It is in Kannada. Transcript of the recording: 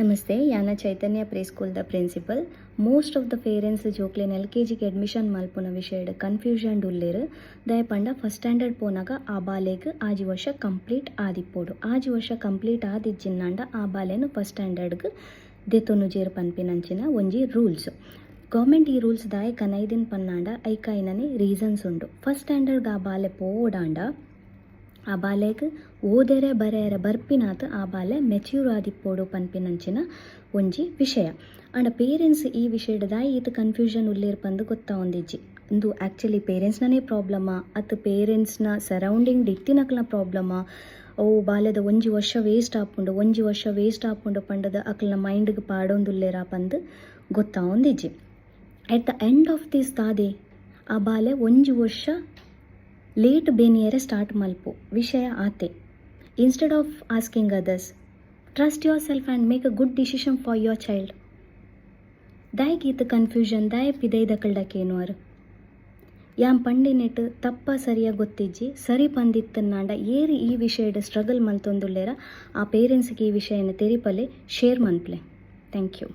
ನಮಸ್ತೆ, ಯಾನ Chaitanya pre school the principal. Most of the parents ಜೋಕ್ಲೆನ್ LKGಗೆ ಅಡ್ಮಿಷನ್ ಮಲ್ಪುನ ವಿಷಯಡ್ ಕನ್ಫ್ಯೂಷನ್ ಉಲ್ಲೇರು. ದಯಪಂಡ ಫಸ್ಟ್ ಸ್ಟ್ಯಾಂಡರ್ಡ್ ಪೋನಾಗ ಆ ಬಾಲೆಗ್ ಆಜಿ ವರ್ಷ ಕಂಪ್ಲೀಟ್ ಆದಿಪ್ಪೋಡು. ಆಜಿ ವರ್ಷ ಕಂಪ್ಲೀಟ್ ಆದಿಜ್ಜಿನ್ನಾಂಡ ಆ ಬಾಲೆನು ಫಸ್ಟ್ ಸ್ಟ್ಯಾಂಡರ್ಡ್ಗೆ ದೆತೊನುಜೇರು ಪನ್ಪಿನಂಚಿನ ಒಂಜಿ ರೂಲ್ಸ್. ಗೌರ್ಮೆಂಟ್ ಈ ರೂಲ್ಸ್ ದಾಯ ಕನೈದಿನ ಪನ್ನಾಂಡ ಐಕಾಯಿನನೆ ರೀಸನ್ಸ್ ಉಂಡು. ಫಸ್ಟ್ ಸ್ಟ್ಯಾಂಡರ್ಡ್ಗೆ ಆ ಬಾಲೆ ಪೋಡಾಂಡ ಆ ಬಾಲೆಗ್ ಓದೆರೆ ಬರೆಯರೆ ಬರ್ಪಿನಾತ್ ಆ ಬಾಲೆ ಮೆಚ್ಯೂರ್ ಆದಿಪ್ಪೋಡು ಪನ್ಪಿನಂಚಿನ ಒಂಜಿ ವಿಷಯ. ಆಂಡ ಪೇರೆಂಟ್ಸ್ ಈ ವಿಷಯದ ದಾಯಿ ಈತ ಕನ್ಫ್ಯೂಷನ್ ಉಲ್ಲೇರ್ ಪಂದು ಗೊತ್ತಾ ಒಂದಿಜ್ಜಿ. ಇಂದು ಆ್ಯಕ್ಚುಲಿ ಪೇರೆಂಟ್ಸ್ನೇ ಪ್ರಾಬ್ಲಮಾ ಅತ್ ಪೇರೆಂಟ್ಸ್ನ ಸರೌಂಡಿಂಗ್ ಇತ್ತಿನಕ್ಲ ಪ್ರಾಬ್ಲಮಾ, ಅವು ಬಾಲ್ಯದ ಒಂಜಿ ವರ್ಷ ವೇಸ್ಟ್ ಆಪುಂಡು ಪಂಡದ ಅಕ್ಲನ ಮೈಂಡ್ಗೆ ಪಾಡೊಂದುಲ್ಲೇರ ಪಂದು ಗೊತ್ತಾ ಒಂದಿಜ್ಜಿ. At the end of this ತಾದೆ ಆ ಬಾಲೆ ಒಂಜಿ ವರ್ಷ ಲೇಟ್ ಬೇನಿಯರೆ ಸ್ಟಾರ್ಟ್ ಮಲ್ಪು ವಿಷಯ ಆತೆ. Instead of asking others, trust yourself and make a good decision for your child. ದಾಯಗೀತ ಕನ್ಫ್ಯೂಷನ್ ದಾಯ ಪಿದೈದಕಲ್ಡಕ್ಕೇನು ಅರು ಯಾನ್ ಪಂಡಿನೆಟ್ ತಪ್ಪ ಸರಿಯಾಗಿ ಗೊತ್ತಿಜ್ಜಿ ಸರಿ ಪಂದಿತ್ತನ್ನಾಂಡ ಏರಿ ಈ ವಿಷಯದ ಸ್ಟ್ರಗಲ್ ಮಲ್ತೊಂದುಲ್ಲೇರ ಆ ಪೇರೆಂಟ್ಸ್ಗೆ ಈ ವಿಷಯನ ತೆರಿಪಲೆ ಶೇರ್ ಮನ್ಪ್ಲೆ. Thank you.